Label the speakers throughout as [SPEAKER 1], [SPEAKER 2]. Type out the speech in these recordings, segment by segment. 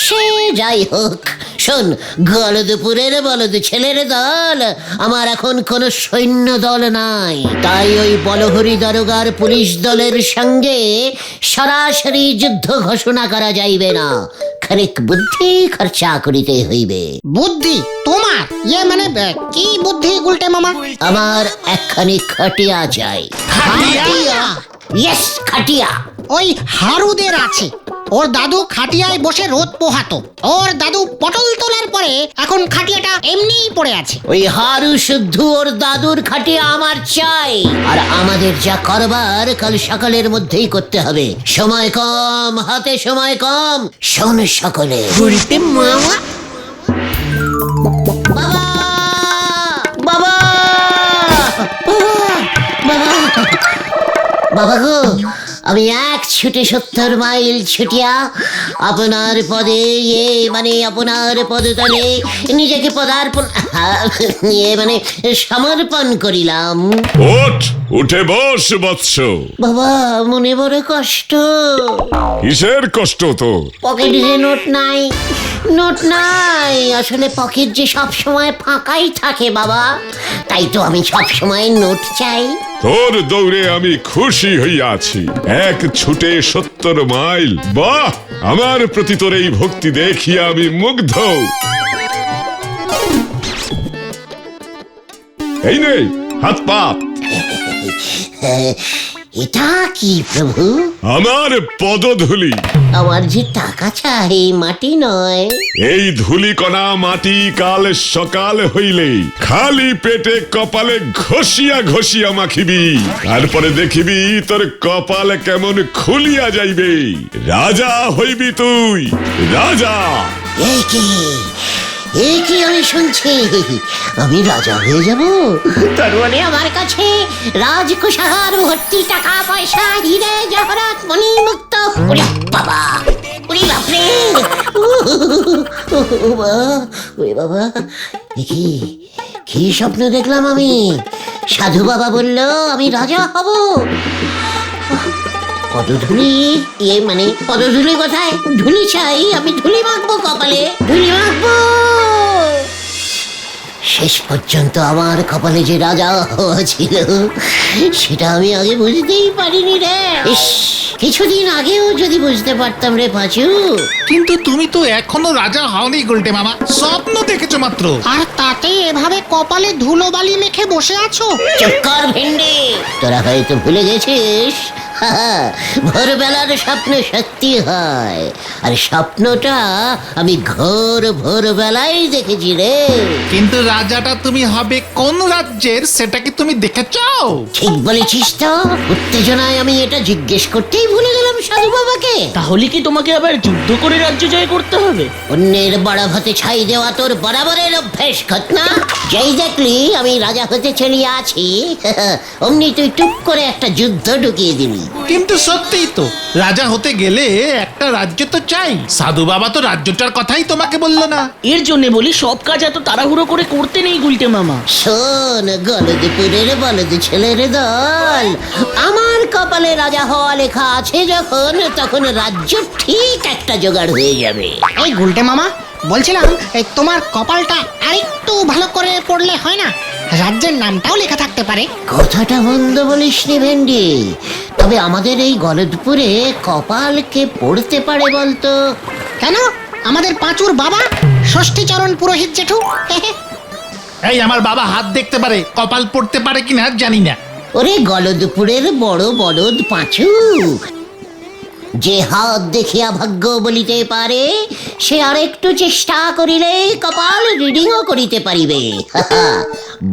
[SPEAKER 1] সে যাই হোক, শোন, গলদপুরের বলদ ছেলের দল আমার এখন কোনো সৈন্য দল নাই, তাই ওই বলহরি দারোগার পুলিশ দলের সঙ্গে সরাসরি যুদ্ধ ঘোষণা করা যাইবে না, খানিক বুদ্ধি খরচা করিতে হইবে।
[SPEAKER 2] বুদ্ধি তোমার? মানে কি বুদ্ধি গুলটে মামা?
[SPEAKER 1] আমার একখানি খাটিয়া চাই।
[SPEAKER 2] খাটিয়া?
[SPEAKER 1] ইয়েস, খাটিয়া।
[SPEAKER 2] ওই হারুদের আছে, ওর দাদু খাটিয়ায় বসে রোদ পোহাতো, ওর দাদু পটল তোলার পরে এখন খাটিয়াটা এমনিই পড়ে আছে।
[SPEAKER 1] ওই হারু শুদ্ধ ওর দাদুর খাটিয়া আমার চাই, আর আমাদের যা করবার কাল সকালের মধ্যেই করতে হবে, সময় কম, হাতে সময় কম। শোন সকলে, মামা, বাবা, বাবা, বাবা, বাবা গো, আমি এক ছুটে 70 মাইল ছুটিয়া আপনার পদে আপনার পদতলে নিজেকে পদার্পণ মানে সমর্পণ করিলাম।
[SPEAKER 3] উঠে বস বৎস।
[SPEAKER 1] বাবা, মনে বড় কষ্ট।
[SPEAKER 3] কিসের কষ্ট তোর?
[SPEAKER 1] পকেটে যে নোট নাই, নোট নাই, আসলে পকেট যে সব সময় ফাঁকাই থাকে বাবা, তাই তো আমি সব সময় নোট চাই।
[SPEAKER 3] তোর দৌড়ে আমি খুশি হইয়াছি, এক ছুটে 70 মাইল। বাহ, আমার প্রতি তোর এই ভক্তি দেখিয়া আমি মুগ্ধ। এই নে হাত পাত।
[SPEAKER 1] এটা কি প্রভু?
[SPEAKER 3] আমার পদধূলি।
[SPEAKER 1] আমার যে টাকা চাই, মাটি নয়।
[SPEAKER 3] এই ধুলি কণা মাটি কাল সকাল হইলে খালি পেটে কপালে ঘষিয়া ঘষিয়া মাখিবি, তারপরে দেখিবি তোর কপাল কেমন খুলিয়া যাইবে। রাজা হইবি তুই, রাজা।
[SPEAKER 1] এই কি আমি শুনছি, আমি রাজা হয়ে যাব? তার মানে আমার কাছে রাজকুশাহার ভর্তি টাকা পয়সা, হিরে জহরত, মণি মুক্ত। ওরে বাবা, ওরে বাপরে, ওরে বাবা, কি স্বপ্ন দেখলাম আমি? সাধু বাবা বলল আমি রাজা হব। পদধূলি, পদধূলি কোথায়? ধুলি চাই, আমি ধুলি মাখবো কপালে, ধুলি মাখবো। শেষ পর্যন্ত আমার কপালে যে রাজা হওয়া ছিল, সেটা আমি আগে বুঝতেই পারিনি রে। কিছুদিন আগেও যদি বুঝতে পারতাম রে পাঁচু।
[SPEAKER 4] কিন্তু তুমি তো এখনো রাজা হওনি গুলটে মামা, স্বপ্ন দেখেছো মাত্র।
[SPEAKER 2] আর তাতে এভাবে কপালে ধুলো বালি মেখে বসে আছো।
[SPEAKER 1] চুপ কর ভেন্ডি, তোরা হয়তো ভুলে গেছিস, ভোরবেলার স্বপ্ন সত্যি হয়, আর স্বপ্নটা আমি ভোরবেলায় দেখেছি রে।
[SPEAKER 4] কিন্তু রাজাটা তুমি হবে কোন রাজ্যের, সেটা কি তুমি দেখেছো?
[SPEAKER 1] ঠিক বলেছিস তো, উত্তেজনায় আমি এটা জিজ্ঞেস করতেই ভুলে গেলাম সাধু বাবাকে।
[SPEAKER 5] তাহলে কি তোমাকে আবার যুদ্ধ করে রাজ্য জয় করতে হবে?
[SPEAKER 1] অন্যের বড় ভাতে ছাই দেওয়া তোর বরাবরের অভ্যেস, ঘটনা। যেই দেখলি আমি রাজা হতে চলে আছি, অমনি তুই টুক করে একটা যুদ্ধ ঢুকিয়ে দিলি।
[SPEAKER 4] কিন্তু সত্যিই তো, রাজা হতে গেলে একটা রাজ্য তো চাই। সাধু বাবা তো রাজ্যটার কথাই তোমাকে বললো না।
[SPEAKER 5] এর জন্য বলি সব কাজ এত তাড়াহুড়ো করে করতে নেই গুলটে মামা।
[SPEAKER 1] শোন, গলদপুরের বলদ ছেলের দল, আমার কপালে রাজা হওয়া লেখা আছে যখন, তখন রাজ্য ঠিক একটা জোগাড় হয়ে যাবে।
[SPEAKER 2] এই গুলটে মামা, বলছিলাম তোমার কপালটা আরেকটু ভালো করে পড়লে হয় না? রাজ্যের নামটাও লেখা থাকতে পারে।
[SPEAKER 1] কথাটা মন্দ বলিস নি ভেন্ডি, তবে আমাদের এই গলদপুরে কপাল কে পড়তে পারে বলতো?
[SPEAKER 2] কেন? আমাদের পাঁচুর বাবা ষষ্ঠীচরণ পুরোহিত জেঠু।
[SPEAKER 4] এই আমার বাবা হাত দেখতে পারে, কপাল পড়তে পারে কিনা জানি না।
[SPEAKER 1] ওরে গলদপুরের বড় বলদ পাঁচু, যে হাত দেখিয়া ভাগ্য বলিতে পারে, সে আরেকটু চেষ্টা করিলে কপাল রিডিংও করিতে পারিবে।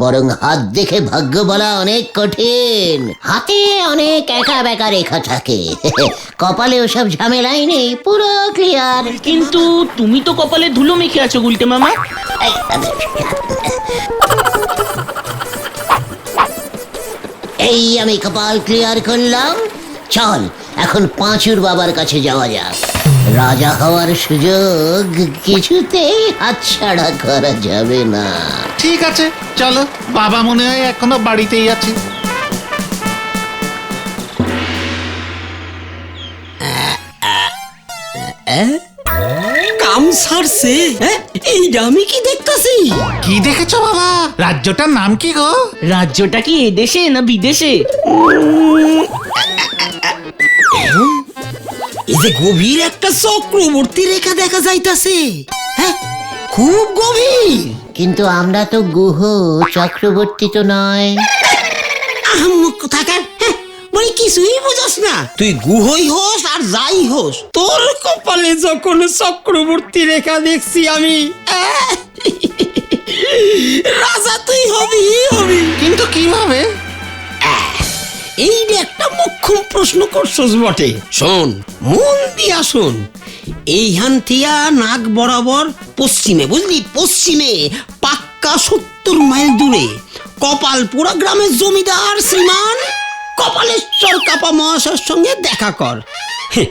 [SPEAKER 1] বরং হাত দেখে ভাগ্য বলা অনেক কঠিন, হাতে অনেক একা বেকা রেখা থাকে। কপালে ওসব ঝামেলাই নেই, পুরো ক্লিয়ার।
[SPEAKER 5] কিন্তু তুমি তো কপালে ধুলো মেখে আছো গুলটে মামা।
[SPEAKER 1] এই আমি কপাল ক্লিয়ার করলাম, চল এখন পাঁচুর বাবার কাছে যাওয়া যাক। রাজা হওয়ার সুযোগ কিছুতেই হাতছাড়া করা যাবে না।
[SPEAKER 4] ঠিক আছে, চলো। বাবা মনে হয় এখনো বাড়িতেই আছে।
[SPEAKER 6] নাম ছাড়ছে, হ্যাঁ? এইটা আমি কি দেখতাছি?
[SPEAKER 4] কি দেখেছো বাবা? রাজ্যটার নাম কি গো?
[SPEAKER 5] রাজ্যটা কি এদেশে না বিদেশে?
[SPEAKER 6] এই যে গভীর একটা চক্রবর্তী রেখা দেখা যাইতাছে, হ্যাঁ, খুব গভীর।
[SPEAKER 1] কিন্তু আমরা তো গুহ, চক্রবর্তী তো নয়।
[SPEAKER 6] আহম্মক কোথাকার, হ্যাঁ, মানে কিছুই বুঝাস না। তুই গুহই হোস আর যাই হোস, তোর কপালে যখন চক্রবর্তী রেখা দেখছি আমি, রাজা তুই হবি হবি।
[SPEAKER 4] কিন্তু কিভাবে?
[SPEAKER 6] এই যে একটা মোক্ষম প্রশ্ন করছস বটে। শোন, মন দিয়া শোন। এইখান থিয়া নাক বরাবর পশ্চিমে, বুঝলি, পশ্চিমে পাক্কা 70 মাইল দূরে কপালপুরা গ্রামের জমিদার শ্রীমান কপালেশ্বর কাপা মহাশয়ের সঙ্গে দেখা কর। হেহ,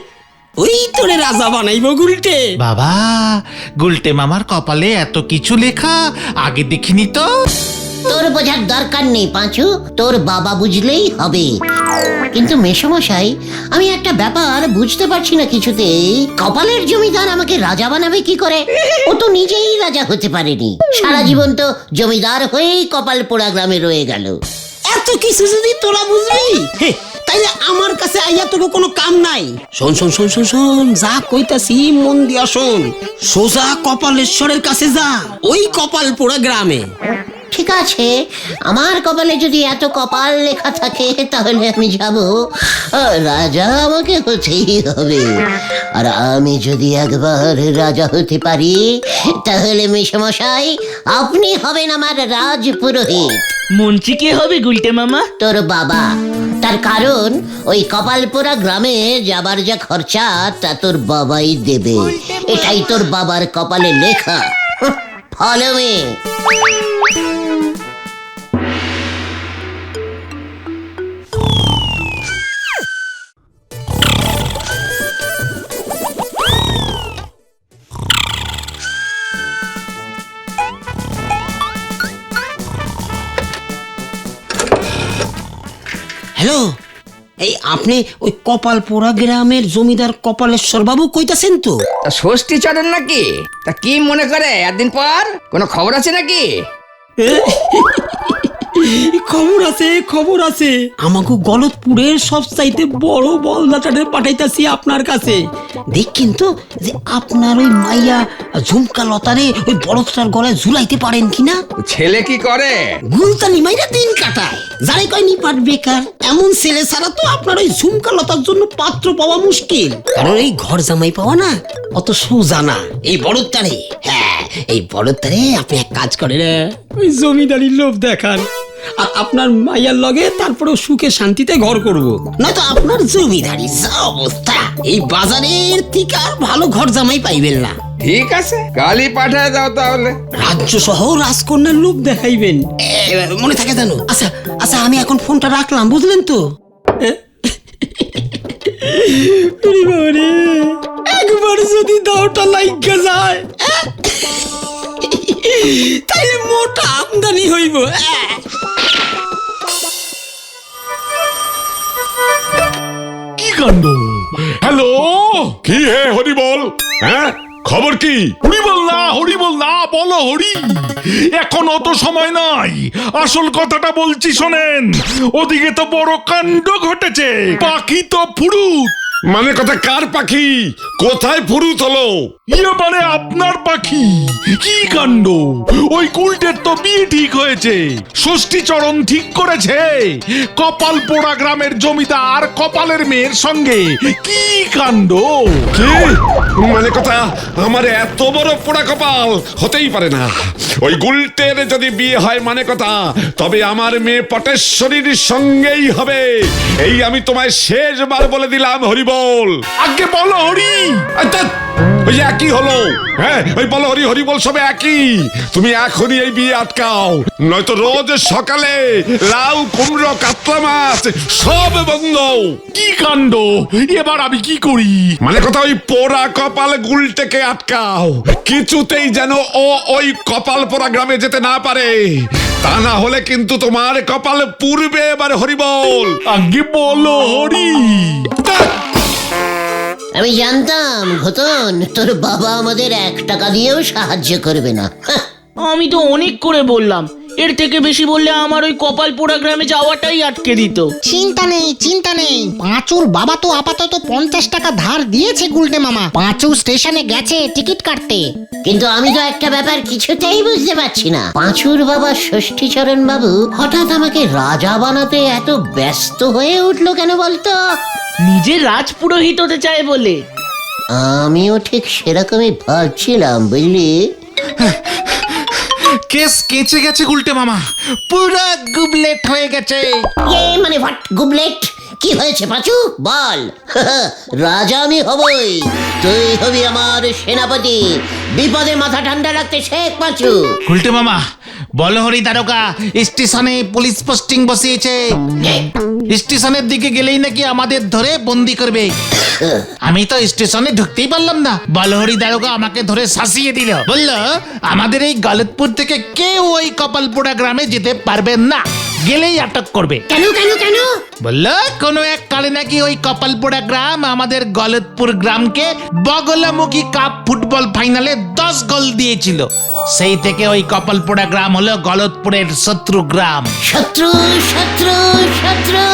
[SPEAKER 6] ওই তোরে রাজা বানাইব গুলটে।
[SPEAKER 4] বাবা, গুলটে মামার কপালে এত কিছু লেখা আগে দেখিনি তো।
[SPEAKER 1] তোর বোঝার দরকার নেই পাঁচু, তোর বাবা বুঝলেই হবে। কিন্তু মেসমশাই, আমি একটা ব্যাপার বুঝতে পারছি না কিছুতেই। কপালের জমিদার আমাকে রাজা বানাবে কি করে? ও তো নিজেই রাজা হতে পারেনি, সারা জীবন তো জমিদার হয়েই কপালপোড়া গ্রামে রয়ে গেল।
[SPEAKER 6] এত কিছু যদি তোরা বুঝবি, হে, তাইলে আমার কাছে আইয়া তোকে কোনো কাম নাই। শোন শোন শোন শোন শোন, যা কইতাছি মন দিয়া শোন। সোজা কপালেশ্বরের কাছে যা, ওই কপালপুরা গ্রামে।
[SPEAKER 1] ঠিক আছে, আমার কপালে যদি এত কপাল লেখা থাকে তাহলে আমি যাব। রাজা আমাকে হতেই হবে। আর আমি যদি একবার রাজা হতে পারি তাহলে মেসমশাই আপনি হবেন আমার রাজপুরোহিত।
[SPEAKER 5] মন্ত্রী কে হবে গুলটে মামা?
[SPEAKER 1] তোর বাবা। তার কারণ ওই কপালপুরা গ্রামে যাবার যা খরচা তা তোর বাবাই দেবে। এটাই তোর বাবার কপালে লেখা। Follow me.
[SPEAKER 6] হ্যালো, এই আপনি ওই কপালপুরা গ্রামের জমিদার কপালেশ্বর বাবু কইতাছেন তো?
[SPEAKER 7] তা ষষ্ঠী চরণ নাকি? তা কি মনে করে একদিন পর কোনো খবর আছে নাকি?
[SPEAKER 6] খবর আছে, খবর আছে। আমাকে গলতপুরের সবচাইতে বড় বলদাটারে পাঠাইতাছি আপনার কাছে। দেখেন তো যে আপনার ওই মাইয়া ঝুমকা লতারে ওই বলদটার গলায় ঝুলাইতে পারেন কিনা।
[SPEAKER 7] ছেলে কি করে?
[SPEAKER 6] গুলতানি মাইরা দিন কাটায়, যারে কয় নিপাট বেকার। এমন ছেলে ছাড়া তো আপনার ওই ঝুমকা লতার জন্য পাত্র পাওয়া মুশকিল। কারণ এই ঘর জামাই পাওয়া না অত সোজা না। এই বলদটারে, হ্যাঁ, এই বলদটারে আপনি এক কাজ করেন, ওই জমিদারির লোভ দেখান আর আপনার মাইয়ার লগে তারপরে সুখে শান্তিতে ঘর করব। নয়তো আপনার জমিদারি যা অবস্থা, এই বাজারের থেকে আর ভালো ঘর জামাই পাইবেন না।
[SPEAKER 7] ঠিক আছে, কালই পাঠায় দাও তাহলে।
[SPEAKER 6] রাজ্য সহ রাজকন্যার লোভ দেখাইবেন, মনে থাকে জানো? আচ্ছা আচ্ছা, আমি এখন ফোনটা রাখলাম, বুঝলেন তো? একবার যদি দাওটা লাইগা যায় তাইলে মোটা আমদানি হইব।
[SPEAKER 4] কি কাণ্ড!
[SPEAKER 3] হ্যালো, কি হে হরি বল? হ্যাঁ, খবর কি?
[SPEAKER 4] হরি বল না, বলো হরি। এখন অত সময় নাই, আসল কথাটা বলছি শোনেন। ওদিকে তো বড় কাণ্ড ঘটেছে, পাখি তো ফুরুত।
[SPEAKER 3] মানে কথা কার পাখি? কোথায় ফুরুত হলো?
[SPEAKER 4] মানে আপনার পাখি। কি কাণ্ড! ওই কুলটের তো বিয়ে ঠিক হয়েছে, ষষ্ঠী চরণ ঠিক করেছে কপালপোড়া গ্রামের জমিদার কপালের মেয়ের সঙ্গে। কি কাণ্ড!
[SPEAKER 3] কি মানে কথা? আমার এত বড় পোড়া কপাল হতেই পারে না। ওই গুলটের যদি বিয়ে হয় মানে কথা, তবে আমার মেয়ে পটেশ্বরীর সঙ্গেই হবে। এই আমি তোমায় শেষবার বলে দিলাম হরি বল।
[SPEAKER 4] আগে বলো হরি।
[SPEAKER 3] ওই একই হলো, হ্যাঁ, ওই বলো হরি হরি বল সবে একই। তুমি এখনই এই বিয়ে আটকাও, নয়তো রোজ সকালে লাউ কুমড়ো কাতলা মাছ সব বন্ধ।
[SPEAKER 4] কি কাণ্ড! এবার আমি কি করি?
[SPEAKER 3] মানে কথা ওই পোড়া কপাল গুলটেকে আটকাও, কিছুতেই যেন ও ওই কপাল পোড়া গ্রামে যেতে না পারে। তা না হলে কিন্তু তোমার কপাল পুড়বে এবার হরি বল।
[SPEAKER 4] আগে বলো হরি।
[SPEAKER 1] আমি জানতাম ঘতন তোর বাবা আমাদের 1 টাকা দিয়েও সাহায্য করবে না। হাহ,
[SPEAKER 5] আমি তো অনেক করে বললাম, এর থেকে বেশি বললে আমার ওই কপাল পোড়া গ্রামে যাওয়াটাই আটকে দিত।
[SPEAKER 2] চিন্তা নেই পাঁচুর বাবা তো আপাতত 50 টাকা ধার দিয়েছে গুলটে মামা। পাঁচু স্টেশনে গেছে টিকিট কাটতে।
[SPEAKER 1] কিন্তু আমি তো একটা ব্যাপার কিছুতেই বুঝতে পারছি না, পাঁচুর বাবা ষষ্ঠীচরণ বাবু হঠাৎ আমাকে রাজা বানাতে এত ব্যস্ত হয়ে উঠলো কেন বলতো?
[SPEAKER 5] নিজে রাজপুরোহিত হতে চায় বলে।
[SPEAKER 1] আমিও ঠিক সেরকমই ভাবছিলাম বুঝলি।
[SPEAKER 4] কেস কেচে গেছে গুলটে মামা, পুরো গুবলেট হয়ে গেছে।
[SPEAKER 1] মানে হোয়াট গুবলেট? কি হয়েছে পাঁচু বল। রাজা আমি হবই, তুই হবি আমার সেনাপতি। বিপদে মাথা ঠান্ডা রাখতে শেখ পাঁচু।
[SPEAKER 4] গুলটে মামা, বলহরি দারোগা স্টেশনে পুলিশ পোস্টিং বসিয়েছে। স্টেশনের দিকে গেলেই নাকি আমাদের ধরে বন্দি করবে। আমি তো স্টেশনে ঢুকতেই পারলাম না, বলহরি দারোগা আমাকে ধরে শাসিয়ে দিল। বলল আমাদের এই গলতপুর থেকে কেউ ওই কপালপোড়া গ্রামে যেতে পারবেন না, গেলেই আটক করবে।
[SPEAKER 1] কেন কেন কেন?
[SPEAKER 4] বলল কোনো এক কালে নাকি ওই কপালপোড়া গ্রাম আমাদের গলতপুর গ্রামকে বগলামুখী কাপ ফুটবল ফাইনালে 10 গোল দিয়েছিল। সেই থেকে ওই কপালপোড়া গ্রাম হলো গলতপুরের শত্রু গ্রাম।
[SPEAKER 1] শত্রু শত্রু শত্রু।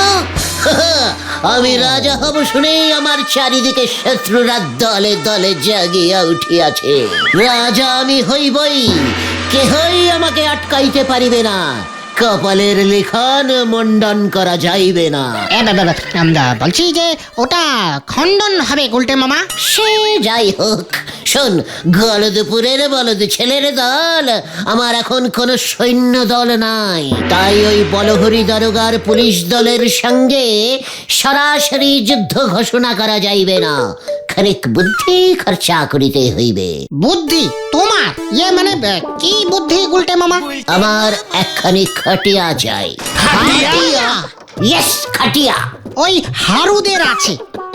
[SPEAKER 1] আমি রাজা হব শুনেই আমার চারিদিকে শত্রুরা দলে দলে জাগিয়া উঠিয়াছে। রাজা আমি হইবই, কেহই আমাকে আটকাইতে পারিবে না। কপালের লিখন মন্ডন করা যাইবে না।
[SPEAKER 2] আমরা বলছি যে ওটা খণ্ডন হবে গুলটে মামা।
[SPEAKER 1] সে যাই হোক, শোন, গলদপুরের বলদ ছেলের দল আমার এখন কোনো সৈন্য দল নাই। তাই ওই বলহরি দারোগার পুলিশ দলের সঙ্গে সরাসরি যুদ্ধ ঘোষণা করা যাইবে না, খানিক বুদ্ধি খরচা করিতে হইবে।
[SPEAKER 2] বুদ্ধি তোমার? মানে কি বুদ্ধি গুলটে মামা?
[SPEAKER 1] আমার একখানি খাটিয়া চাই।
[SPEAKER 2] খাটিয়া?
[SPEAKER 1] ইয়েস, খাটিয়া।
[SPEAKER 2] ওই হারুদের আছে,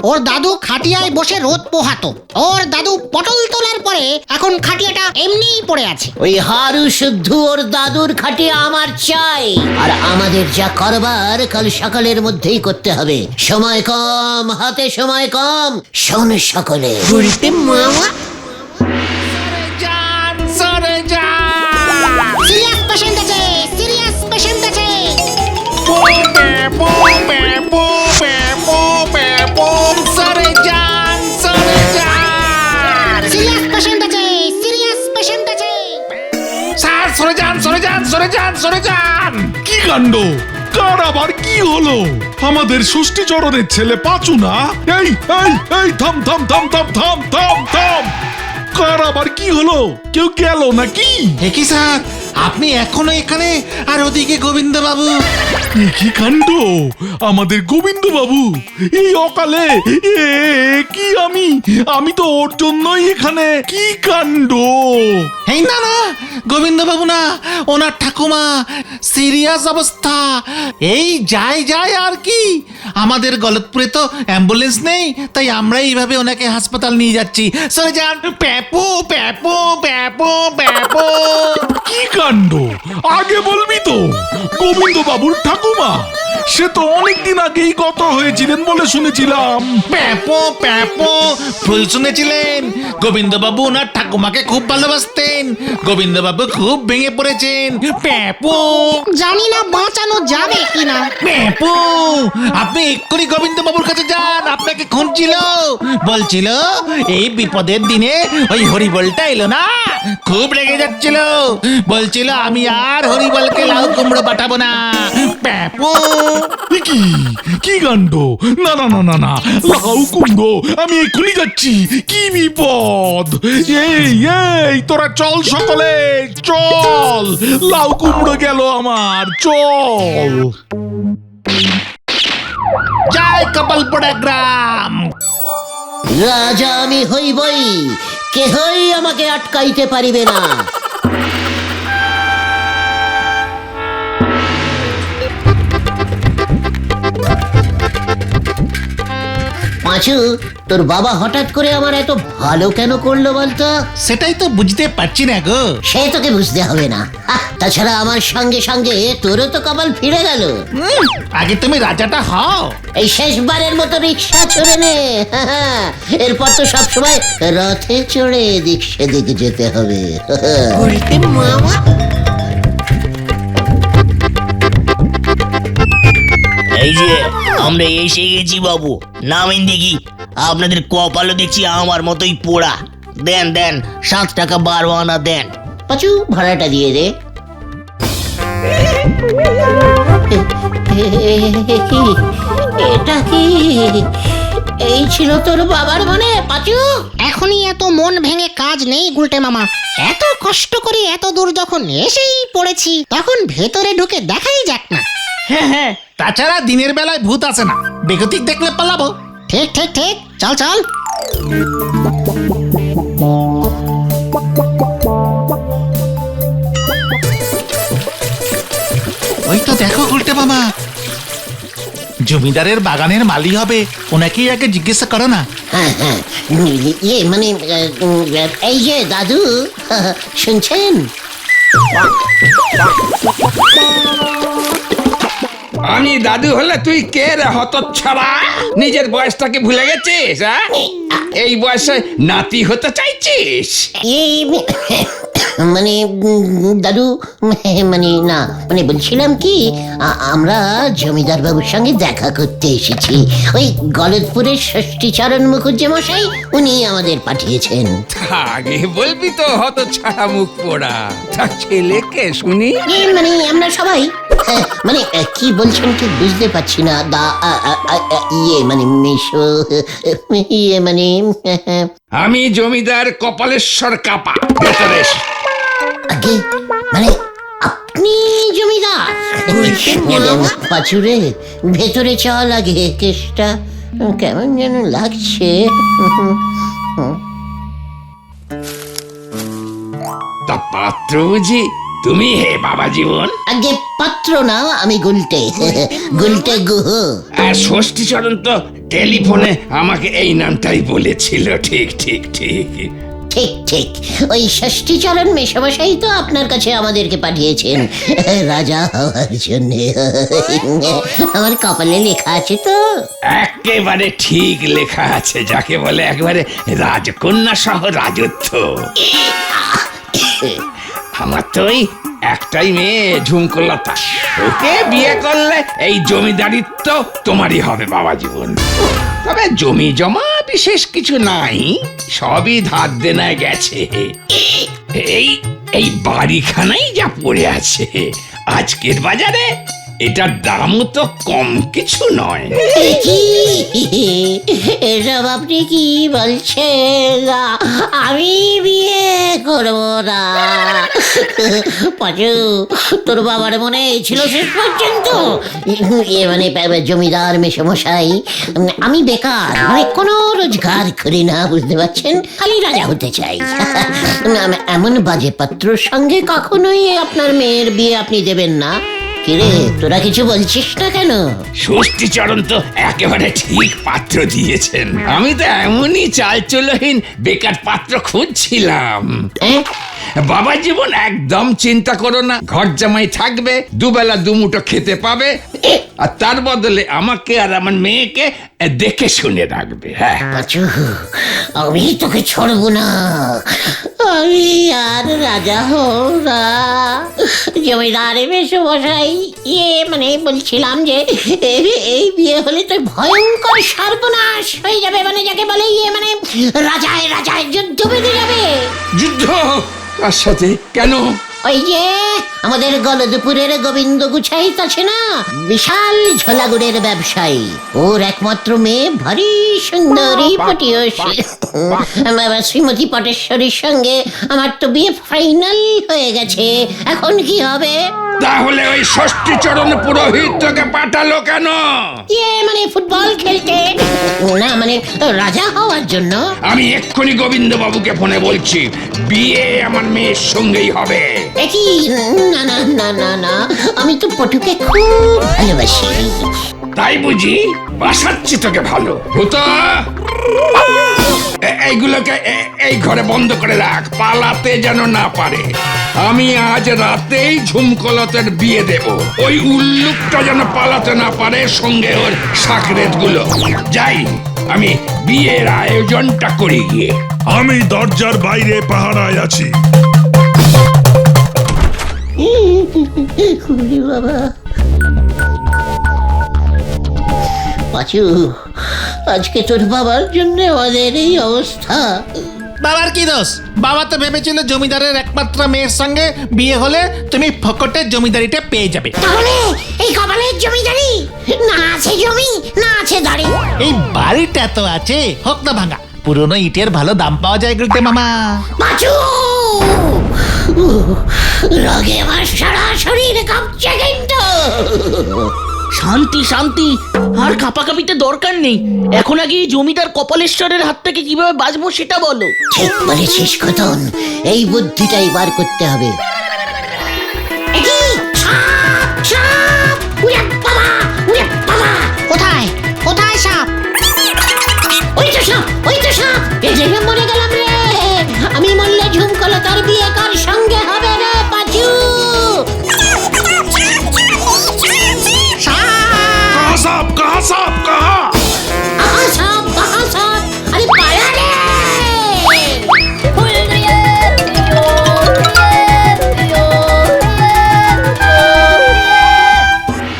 [SPEAKER 2] ওর দাদু খাটিয়ায় বসে রোদ পোহাতো। ওর দাদু পটল তোলার পরে এখন খাটিয়াটা এমনিই পড়ে আছে।
[SPEAKER 1] ওই হারু শুদ্ধ ওর দাদুর খাটিয়া আমার চাই। আর আমাদের যা করবার কাল সকালের মধ্যেই করতে হবে। সময় কম, হাতে সময় কম। শোন সকলে,
[SPEAKER 2] সিরিয়াস পেশেন্ট আছে, সিরিয়াস পেশেন্ট আছে। সিরিয়াস পেশেন্ট আছে, সিরিয়াস পেশেন্ট আছে।
[SPEAKER 4] স্যার সরে যান, সরে যান, সরে যান, সরে যান। কি কাণ্ড, কার আবার কি হলো? আমাদের ষষ্ঠীচরণের ছেলে পাঁচু না? এই এই এই থাম থাম থাম থাম থাম থাম থাম। কার আবার কি হলো? কেউ গেল নাকি?
[SPEAKER 8] কি স্যার, আপনি এখনো এখানে আর ওদিকে গোবিন্দ বাবু?
[SPEAKER 4] কি কাণ্ড, আমাদের গোবিন্দ বাবু এই অকালে! এ কি, আমি তো ওর জন্যই এখানে। কি কাণ্ড!
[SPEAKER 8] এই না না, গোবিন্দ বাবু না, ওনার ঠাকুমা সিরিয়াস অবস্থা। এই যায় আর কি, আমাদের গলতপুরে তো অ্যাম্বুলেন্স নেই, তাই আমরা এইভাবে ওনাকে হাসপাতাল নিয়ে যাচ্ছি। সরে যান। প্যাপো প্যাপো প্যাপো প্যাপো।
[SPEAKER 4] কি কাণ্ড, আগে বলবি তো। গোবিন্দ বাবুর ঠাকুমা সে তো অনেকদিন আগেই গত হয়েছিলেন বলে শুনেছিলাম।
[SPEAKER 8] প্যাপো প্যাপো, ভুল শুনেছিলেন। গোবিন্দবাবু ওনার ঠাকুমাকে খুব ভালোবাসতেন। গোবিন্দবাবু খুব ভেঙে পড়েছেন। প্যাপো।
[SPEAKER 2] জানি না বাঁচানো যাবে কিনা।
[SPEAKER 8] প্যাপো, আপনি এক্ষুনি গোবিন্দবাবুর কাছে যান, আপনাকে খুঁজছিল। বলছিল এই বিপদের দিনে ওই হরিবলটা এলো না, খুব রেগে যাচ্ছিল। বলছিল আমি আর হরিবলকে লাউ কুমড়ো পাঠাবো না। প্যাপো।
[SPEAKER 4] কি কি কাণ্ড! না না না না না, লাউ কুমড়ো আমি এক্ষুনি যাচ্ছি। কি বিপদ! এই তোরা চল সকলে, চল। লাউ কুমড়ো গেল আমার, চল।
[SPEAKER 8] জয় কপালপোড়া গ্রাম।
[SPEAKER 1] রাজা আমি হইবই, কেহই আমাকে আটকাইতে পারিবে না। পাঁচু, তোর বাবা হঠাৎ করে আমার এত ভালো কেন করলো বলতো?
[SPEAKER 8] সেটাই তো বুঝতে পারছি না গো।
[SPEAKER 1] সে তোকে বুঝতে হবে না। তাছাড়া আমার সঙ্গে সঙ্গে তোরও তো কপাল ফিরে গেল।
[SPEAKER 8] আগে তুমি রাজাটা হও।
[SPEAKER 1] এই শেষবারের মতো রিক্সা চড়ে নে। এরপর তো সবসময় রথে চড়ে এদিক সেদিক যেতে হবে।
[SPEAKER 5] এই যে আমরা এসে গেছি বাবু, নামেন দেখি। আপনাদের কপালও দেখছি আমার মতোই পোড়া। দেন দেন, 7 টাকা 12 আনা দেন।
[SPEAKER 1] পাঁচু, ভাড়াটা দিয়ে দে। এটা কি? এই ছিল তোর বাবার মনে পাঁচু?
[SPEAKER 2] এখনই এত মন ভেঙে কাজ নেই গুলটে মামা। এত কষ্ট করে এত দূর যখন এসেই পড়েছি, তখন ভেতরে ঢুকে দেখাই যাক না।
[SPEAKER 5] হ্যাঁ হ্যাঁ,
[SPEAKER 8] তাছাড়া দিনের বেলায় ভূত আসে না, বেগতিক দেখলে পালাবো।
[SPEAKER 2] ঠিক ঠিক ঠিক, চল চল।
[SPEAKER 8] ওই তো দেখো উল্টে মামা, জমিদারের বাগানের মালি হবে, ওনাকেই আগে জিজ্ঞাসা করো না।
[SPEAKER 1] হ্যাঁ হ্যাঁ, ইয়ে মানে এই যে দাদু, শুনছেন?
[SPEAKER 7] আমি দাদু হলে তুই কে রে হতচ্ছাড়া? নিজের বয়সটাকে ভুলে গেছিস? এই বয়সে নাতি হতে চাইছিস?
[SPEAKER 1] এই মানে দাদু, মানে না, মানে বলছিলাম কি, আমরা জমিদার বাবুর সঙ্গে দেখা করতে এসেছি। ওই গলতপুরের ষষ্ঠীচরণ মুখুজ্জে মশাই, উনি আমাদের পাঠিয়েছেন।
[SPEAKER 7] আগে বলবি তো হতচ্ছাড়া মুখ পোড়া। তা ছেলেকে শুনি।
[SPEAKER 1] মানে আমরা সবাই, মানে কি বলছেন ঠিক বুঝতে পারছি না। ইয়ে মানে মেশো, ইয়ে মানে
[SPEAKER 7] আমি জমিদার কপালেশ্বর কাপা। ভেতরে এসো।
[SPEAKER 1] আগে মানে আপনি জমিদার? পাচুরে, ভেতরে চল আগে, কেসটা কেমন যেন লাগছে।
[SPEAKER 7] তা পাত্র বুঝি তুমি? হে বাবা জীবন।
[SPEAKER 1] আগে পাত্র না, আমি গুলটে, গুলটে গুহ।
[SPEAKER 7] আর ষষ্ঠীচরণ তো টেলিফোনে আমাকে এই নামটাই বলেছিল। ঠিক ঠিক ঠিক
[SPEAKER 1] ঠিক ঠিক, ওই ষষ্ঠীচরণ মেশামশাই তো আপনার কাছে আমাদেরকে পাঠিয়েছেন রাজা হওয়ার জন্য। আমার কপালে লেখা আছে তো?
[SPEAKER 7] একেবারে ঠিক লেখা আছে, যাকে বলে একবারে রাজকন্যা সহ রাজত্ব। আমার তো ওই একটাই মেয়ে ঝুমকোলতা, ওকে বিয়ে করলে এই জমিদারিত্ব তোমারই হবে বাবা জীবন। তবে জমি জমা বিশেষ কিছু নাই, সবই ধার দেনায় গেছে। এই এই বাড়িখানাই যা পড়ে আছে আজকের বাজারে, এটার দামও তো কম কিছু নয়।
[SPEAKER 1] এসব আপনি কি বলছেন? আমি বিয়ে করব না। পাচু, তোর বাবার মনে ছিল শেষ পর্যন্ত? এ মানে জমিদার মেশামশাই, আমি বেকার, মানে কোনো রোজগার করি না, বুঝতে পারছেন? খালি রাজা হতে চাই। এমন বাজে পাত্রর সঙ্গে কখনোই আপনার মেয়ের বিয়ে আপনি দেবেন না। কিরে, তোরা কিছু বলছিস না কেন?
[SPEAKER 7] ষষ্ঠীচরণ তো একেবারে ঠিক পাত্র দিয়েছেন। আমি তো এমনই চালচলহীন বেকার পাত্র খুঁজছিলাম। বাবা জীবন, একদম চিন্তা করো না, ঘর জামাই থাকবে, দুবেলা দুমুঠো খেতে পাবে, আর তার বদলে আমাকে আর আমার মেয়েকে দেখে শুনে রাখবে। হ্যাঁ,
[SPEAKER 1] পাঁচু, আমি তোকে ছাড়বো না। আমি আর রাজা হব না। জমিদার মেশামশাই, ইয়ে মানে বলছিলাম যে এই বিয়ে হলে তো ভয়ঙ্কর সর্বনাশ হয়ে যাবে, মানে যাকে বলে ইয়ে মানে রাজায় রাজায় যুদ্ধ বেঁধে যাবে।
[SPEAKER 7] যুদ্ধ কার সাথে? কেন?
[SPEAKER 1] ওই যে আমাদের গলদপুরের গোবিন্দ গুছাইত আছে না, বিশাল ঝোলাগুড়ের ব্যবসায়ী, ওর একমাত্র মেয়ে ভারী সুন্দরী পটিয়সী শ্রীমতী পটেশ্বরীর সঙ্গে আমার তো বিয়ে ফাইনাল হয়ে গেছে। এখন কি হবে?
[SPEAKER 7] তাহলে ওই ষষ্ঠীচরণ পুরোহিত তোকে পাঠালো কেন?
[SPEAKER 1] ইয়ে মানে ফুটবল খেলতে না, মানে রাজা হওয়ার জন্য।
[SPEAKER 7] আমি এক্ষুনি গোবিন্দ বাবুকে ফোনে বলছি, বিয়ে আমার মেয়ের সঙ্গেই হবে।
[SPEAKER 1] একই না না না না না, আমি তো পটুকে খুব ভালোবাসি।
[SPEAKER 7] তাই বুঝি বাসাচ্ছি তোকে ভালো ভূতা এইগুলোকে এই ঘরে বন্ধ করে রাখ, পালাতে যেন না পারে। আমি আজ রাতেই ঝুমকলতের বিয়ে দেব, ওই উল্লুকটা যেন পালাতে না পারে, সঙ্গে ওর সাকরেত গুলো। যাই আমি বিয়ের আয়োজনটা করি গিয়ে।
[SPEAKER 4] আমি দরজার বাইরে পাহারায় আছি।
[SPEAKER 1] ওরে বাবা, পাঁচু, আজকে তোর বাবার জন্য আমাদের এই অবস্থা।
[SPEAKER 8] বাবার কি দোষ? বাবা তো ভেবেছিল জমিদারের একমাত্র মেয়ের সঙ্গে বিয়ে হলে তুমি ফকটের জমিদারিটা পেয়ে যাবে।
[SPEAKER 1] তাহলে এই কপালের জমিদারি, না আছে জমি না আছে দাড়ি।
[SPEAKER 8] এই বাড়িটা তো আছে, হোক না ভাঙা, পুরনো ইটের ভালো দাম পাওয়া যায় গুলটে মামা।
[SPEAKER 1] পাঁচু, রাগে আমার সারা শরীর কাঁপছে কিন্তু।
[SPEAKER 5] শান্তি শান্তি, আর কাপাকাপিতে দরকার নেই। এখন আগে এই জমিদার কপালেশ্বরের হাত থেকে কিভাবে বাঁচবো সেটা বলো।
[SPEAKER 1] ঠিক বলেছিস খতন, এই বুদ্ধিটাই বার করতে হবে।
[SPEAKER 2] কোথায় কোথায় সাপ?
[SPEAKER 1] ওই তো সাপ, ওই তো সাপ। এই যে মরে গেলাম রে, আমি মরলে ঝুমকলতার বিয়ে কার সঙ্গে হবে রে পাঁচু?
[SPEAKER 4] সাপ কাহা, সাপ কাহা?
[SPEAKER 1] আহা সাপ, আহা সাপ, আরে পালা রে।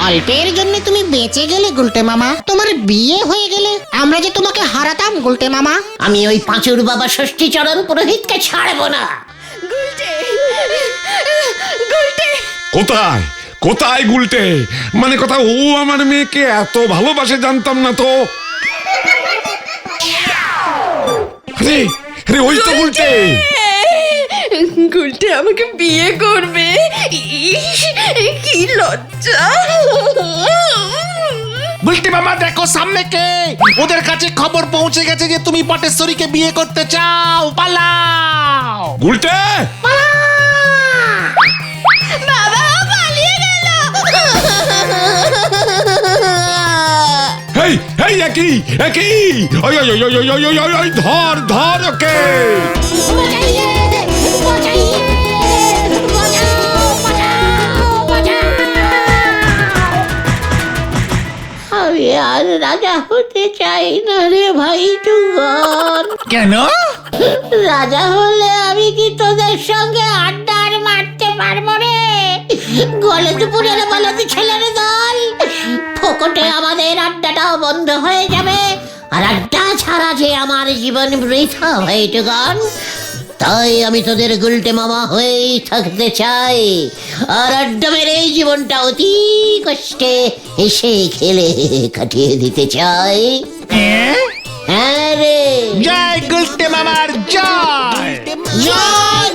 [SPEAKER 2] অল্পের জন্য তুমি বেঁচে গেলে গুলটে মামা, তোমার বিয়ে হয়ে গেলে আমরা যে তোমাকে হারাতাম গুলটে মামা।
[SPEAKER 1] আমি ওই পাঁচুর বাবা ষষ্ঠীচরণ পুরোহিতকে ছাড়বো না।
[SPEAKER 3] কোথায় কোথায় গুলটে? মানে কথা, ও আমার মেয়েকে এত ভালোবাসে জানতাম না তো। আরে আরে, ওই তো গুলটে।
[SPEAKER 9] গুলটে আমাকে বিয়ে করবে, ইস, কি লজ্জা।
[SPEAKER 8] গুলটে মামা দেখো সামনে কে, ওদের কাছে খবর পৌঁছে গেছে যে তুমি পটেশ্বরীকে বিয়ে করতে চাও, পালাও।
[SPEAKER 3] গুলটে,
[SPEAKER 9] বাবা পালিয়ে গেল।
[SPEAKER 3] হেই হেই, একই একই, ওই ওই ওই ওই ওই ওই ওই ওই, ধর ধর ওকে।
[SPEAKER 1] বাঁচাইয়ে, বাঁচাইয়ে, বাঁচাও, বাঁচাও, বাঁচাও। আমি আর রাজা হতে চাই না রে ভাই টুগন।
[SPEAKER 8] কেন?
[SPEAKER 1] রাজা হলে আমি কি তোদের সঙ্গে আড্ডা আর মারতে পারবো রে? গলে দুপুরের বলদ ছেলের দল, ফোকটে আমাদের আড্ডাটাও বন্ধ হয়ে যাবে, আর আড্ডা ছাড়া যে আমার জীবন বৃথা হয়ে গান। তাই আমি তোদের গুলটে মামা হয়েই থাকতে চাই, আর আড্ডা মেরে এই জীবনটা অতি কষ্টে হেসে খেলে কাটিয়ে দিতে চাই। হ্যাঁ রে,
[SPEAKER 8] জয় গুলটে মামার জয়।
[SPEAKER 2] জয়